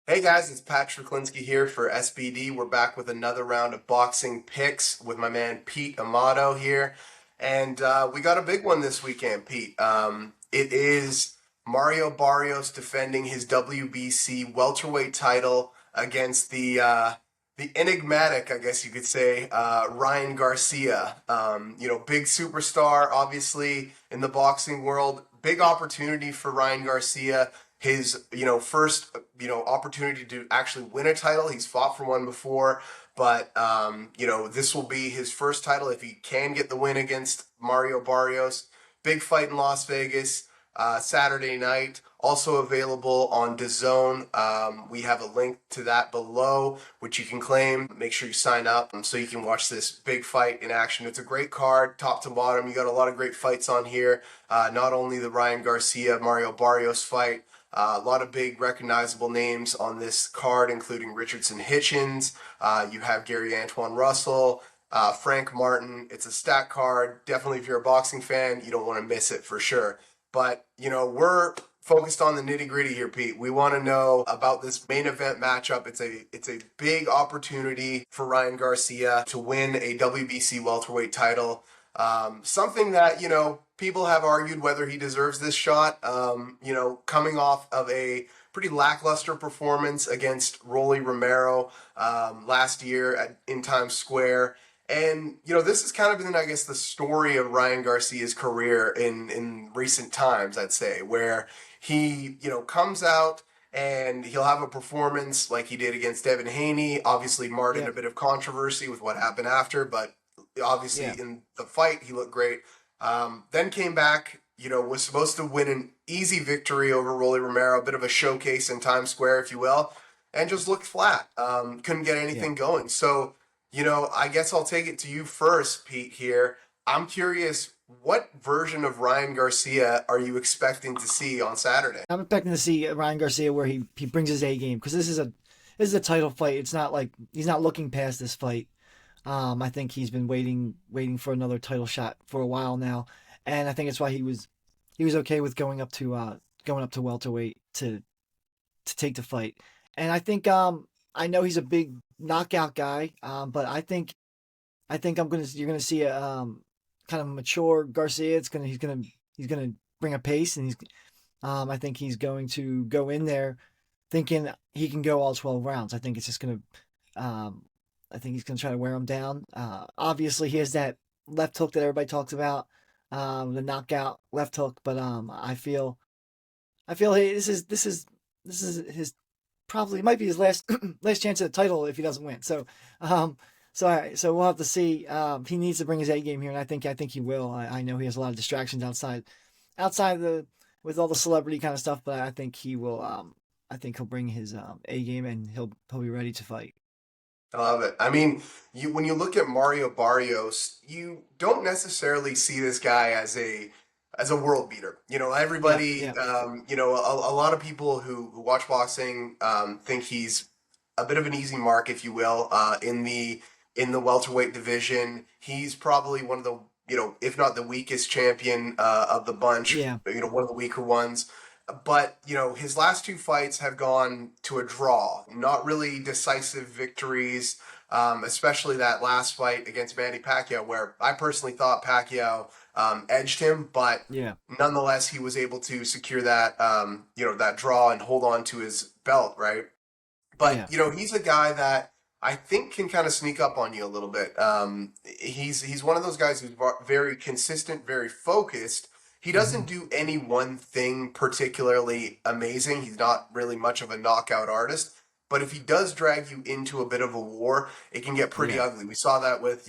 Hey guys, it's Cwiklinski here for SBD. We're back with another round of boxing picks with my man Pete Amato here. And we got a big one this weekend, Pete. It is Mario Barrios defending his WBC welterweight title against the enigmatic, I guess you could say, Ryan Garcia. Big superstar, obviously, in the boxing world. Big opportunity for Ryan Garcia, his first opportunity to actually win a title. He's fought for one before, but this will be his first title if he can get the win against Mario Barrios. Big fight in Las Vegas, Saturday night. Also available on DAZN. We have a link to that below, which you can claim. Make sure you sign up so you can watch this big fight in action. It's a great card, top to bottom. You got a lot of great fights on here. Not only the Ryan Garcia Mario Barrios fight, a lot of big recognizable names on this card, including Richardson Hitchens. You have Gary Antoine Russell, Frank Martin. It's a stack card. Definitely, if you're a boxing fan, you don't want to miss it for sure. But, we're focused on the nitty gritty here, Pete. We want to know about this main event matchup. It's a big opportunity for Ryan Garcia to win a WBC welterweight title. Something that, people have argued whether he deserves this shot. Coming off of a pretty lackluster performance against Rolly Romero last year in Times Square. And, this has kind of been, I guess, the story of Ryan Garcia's career in recent times, I'd say, where he, comes out and he'll have a performance like he did against Devin Haney, obviously marred in Yeah, a bit of controversy with what happened after, but obviously yeah, in the fight, he looked great. Then came back, was supposed to win an easy victory over Rolly Romero, a bit of a showcase in Times Square, if you will, and just looked flat. Couldn't get yeah. anything going. So, I guess I'll take it to you first, Pete, here. I'm curious, what version of Ryan Garcia are you expecting to see on Saturday? I'm expecting to see Ryan Garcia where he brings his A game because this is a title fight. It's not like he's not looking past this fight. I think he's been waiting for another title shot for a while now, and I think it's why he was okay with going up to welterweight to take the fight. And I think I know he's a big knockout guy, but I think you're gonna see a kind of mature Garcia. He's gonna bring a pace, and I think he's going to go in there thinking he can go all 12 rounds. I think it's just gonna I think he's gonna try to wear him down. Obviously, he has that left hook that everybody talks about, the knockout left hook. But I feel this is his probably might be his last last chance at the title if he doesn't win. Um, so we'll have to see. He needs to bring his A game here, and I think he will. I know he has a lot of distractions outside the with all the celebrity kind of stuff, but I think he will. I think he'll bring his A game, and he'll be ready to fight. I love it. I mean, when you look at Mario Barrios, you don't necessarily see this guy as a world beater. Yeah, Everybody, yeah, a lot of people who watch boxing think he's a bit of an easy mark, if you will, in the welterweight division. He's probably one of the if not the weakest champion of the bunch. yeah, One of the weaker ones. But his last two fights have gone to a draw, not really decisive victories. Especially that last fight against Manny Pacquiao, where I personally thought Pacquiao edged him, but yeah, nonetheless he was able to secure that that draw and hold on to his belt, right? But yeah. he's a guy that I think can kind of sneak up on you a little bit. He's one of those guys who's very consistent, very focused. He Hmm. doesn't do any one thing particularly amazing. He's not really much of a knockout artist. But if he does drag you into a bit of a war, it can get pretty Yeah, ugly. We saw that with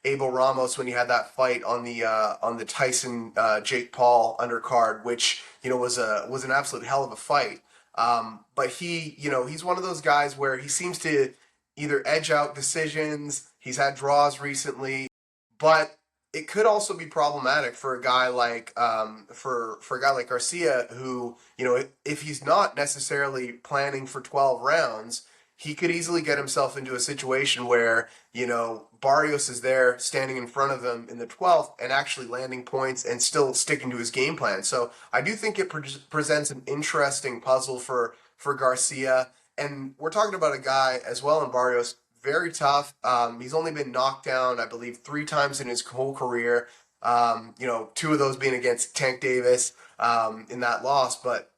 Abel Ramos when he had that fight on the Tyson Jake Paul undercard, which was an absolute hell of a fight. But he's one of those guys where he seems to either edge out decisions. He's had draws recently, but it could also be problematic for a guy like for a guy like Garcia, who if he's not necessarily planning for 12 rounds, he could easily get himself into a situation where Barrios is there standing in front of him in the 12th and actually landing points and still sticking to his game plan. So I do think it presents an interesting puzzle for Garcia. And we're talking about a guy as well in Barrios, very tough. He's only been knocked down, I believe, 3 times in his whole career. Two of those being against Tank Davis in that loss. But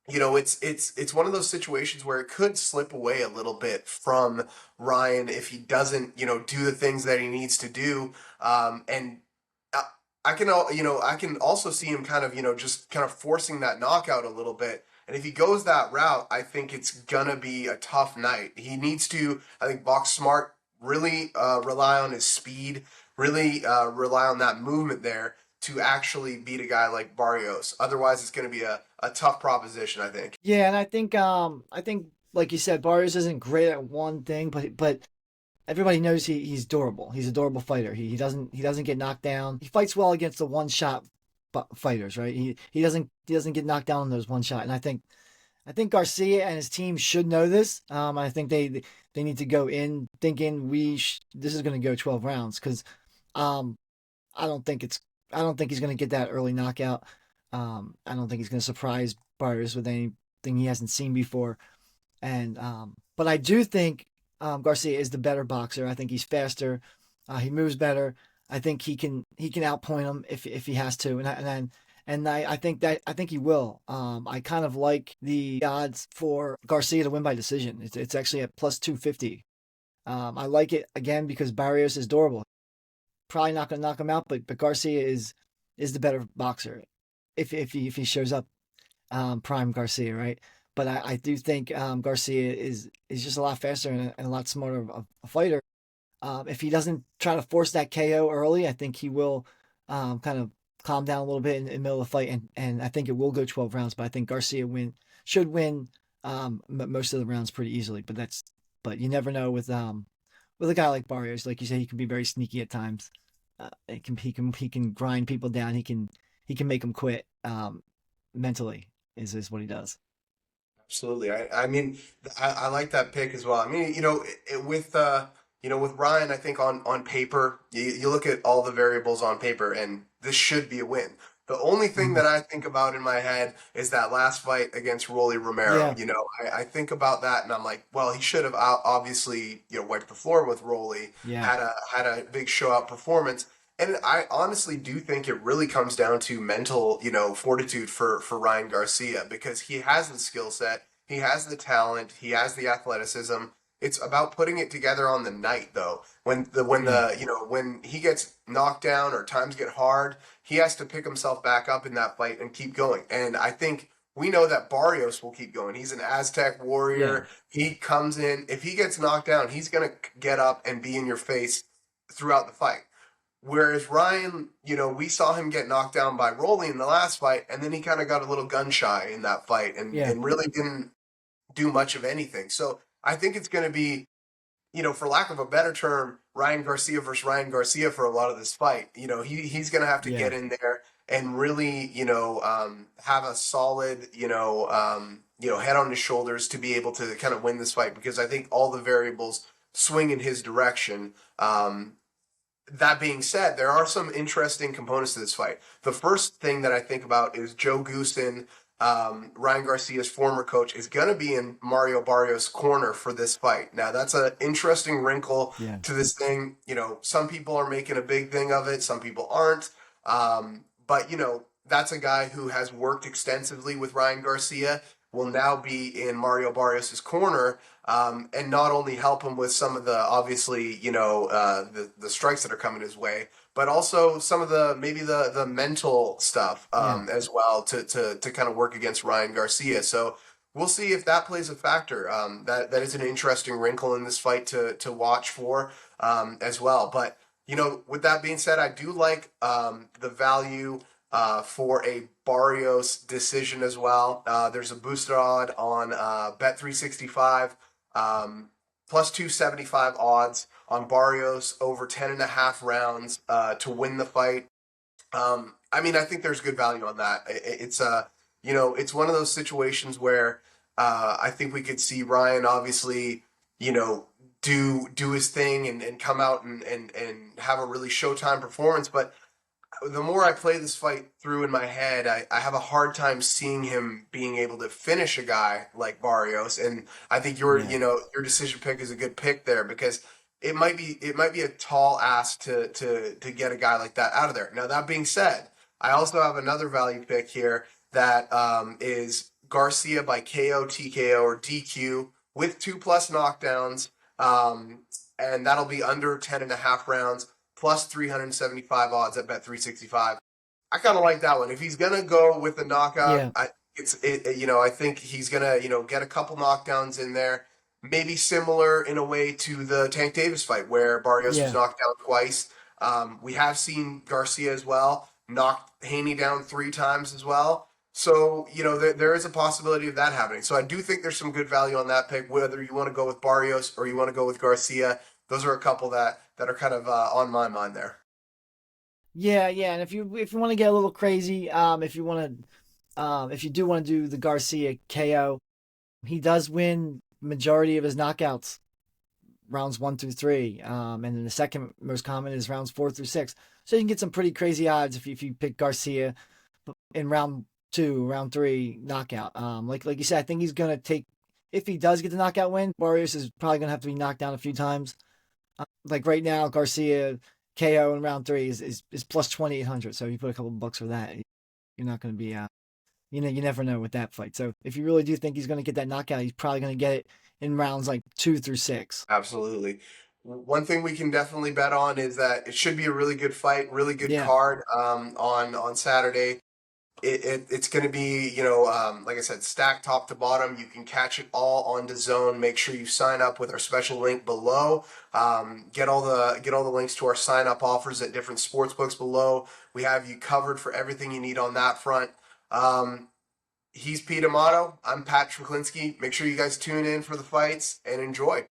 it's one of those situations where it could slip away a little bit from Ryan if he doesn't, do the things that he needs to do. And I can also see him kind of, just kind of forcing that knockout a little bit. And if he goes that route, I think it's gonna be a tough night. He needs to, I think, box smart, really rely on his speed, really rely on that movement there to actually beat a guy like Barrios. Otherwise, it's going to be a tough proposition, I think. Yeah, and I think like you said, Barrios isn't great at one thing, but everybody knows he's durable. He's a durable fighter. He doesn't get knocked down. He fights well against the one shot fighters, right? He doesn't get knocked down on those one shot. And I think Garcia and his team should know this. I think they need to go in thinking this is going to go 12 rounds because um, I don't think it's I don't think he's going to get that early knockout. I don't think he's going to surprise Barrios with anything he hasn't seen before. And but I do think Garcia is the better boxer. I think he's faster. He moves better. I think he can outpoint him if he has to. I think he will. I kind of like the odds for Garcia to win by decision. It's actually at plus 250. I like it again because Barrios is durable. Probably not going to knock him out, but Garcia is the better boxer if he shows up prime Garcia, right? But I do think Garcia is just a lot faster and a lot smarter of a fighter. If he doesn't try to force that KO early, I think he will kind of calm down a little bit in the middle of the fight, and I think it will go 12 rounds. But I think Garcia should win most of the rounds pretty easily. But you never know with a guy like Barrios. Like you say, he can be very sneaky at times. He can grind people down. He can make them quit mentally. Is what he does. Absolutely. I mean, I like that pick as well. I mean, with Ryan, I think on paper, you look at all the variables on paper, and this should be a win. The only thing Mhm. that I think about in my head is that last fight against Rolly Romero. Yeah, I think about that, and I'm like, well, he should have obviously, wiped the floor with Rolly, yeah, had a big show out performance. And I honestly do think it really comes down to mental, fortitude for Ryan Garcia because he has the skill set, he has the talent, he has the athleticism. It's about putting it together on the night, though. yeah, When he gets knocked down or times get hard, he has to pick himself back up in that fight and keep going. And I think we know that Barrios will keep going. He's an Aztec yeah, warrior. He comes in. If he gets knocked down, he's gonna get up and be in your face throughout the fight. Whereas Ryan, we saw him get knocked down by Rolly in the last fight, and then he kind of got a little gun shy in that fight yeah, and really didn't do much of anything. So I think it's going to be, for lack of a better term, Ryan Garcia versus Ryan Garcia for a lot of this fight. He's going to have to yeah, get in there and really, have a solid, head on his shoulders to be able to kind of win this fight because I think all the variables swing in his direction. That being said, there are some interesting components to this fight. The first thing that I think about is Joe Goosen, Ryan Garcia's former coach, is going to be in Mario Barrios' corner for this fight. Now, that's an interesting wrinkle yeah, to this thing. Some people are making a big thing of it, some people aren't. But, that's a guy who has worked extensively with Ryan Garcia, will now be in Mario Barrios' corner and not only help him with some of the obviously the strikes that are coming his way, but also some of the maybe the mental stuff yeah, as well to kind of work against Ryan Garcia. So we'll see if that plays a factor. That is an interesting wrinkle in this fight to watch for as well. But with that being said, I do like the value for a Barrios decision as well. There's a boosted odd on Bet365, plus 275 odds on Barrios over 10 and a half rounds to win the fight. I mean, I think there's good value on that. It's one of those situations where I think we could see Ryan obviously, do his thing and come out and have a really Showtime performance, but the more I play this fight through in my head, I have a hard time seeing him being able to finish a guy like Barrios. And I think Yeah. your decision pick is a good pick there because it might be a tall ask to get a guy like that out of there. Now that being said, I also have another value pick here that is Garcia by KO, TKO, or DQ with 2+ knockdowns. Um, and that'll be under 10.5 rounds plus 375 odds at bet 365. I kind of like that one. If he's gonna go with the knockout, Yeah. I think he's gonna get a couple knockdowns in there, maybe similar in a way to the Tank Davis fight where Barrios was Yeah. knocked down twice. We have seen Garcia as well knock Haney down 3 times as well. So there is a possibility of that happening. So I do think there's some good value on that pick. Whether you want to go with Barrios or you want to go with Garcia, those are a couple that are kind of on my mind there. Yeah, yeah, and if you want to get a little crazy, if you do want to do the Garcia KO, he does win majority of his knockouts rounds 1 through 3, and then the second most common is rounds 4 through 6. So you can get some pretty crazy odds if you pick Garcia in round 2, round 3 knockout. Like you said, I think he's gonna take if he does get the knockout win. Barrios is probably gonna have to be knocked down a few times. Like right now, Garcia KO in round 3 is plus 2,800. So if you put a couple of bucks for that, you're not gonna be you never know with that fight. So if you really do think he's gonna get that knockout, he's probably gonna get it in rounds like 2 through 6. Absolutely. One thing we can definitely bet on is that it should be a really good fight, really good Yeah. card on Saturday. It's going to be, like I said, stacked top to bottom. You can catch it all on DAZN. Make sure you sign up with our special link below. Get all the links to our sign up offers at different sports books below. We have you covered for everything you need on that front. He's Pete Amato. I'm Pat Cwiklinski. Make sure you guys tune in for the fights and enjoy.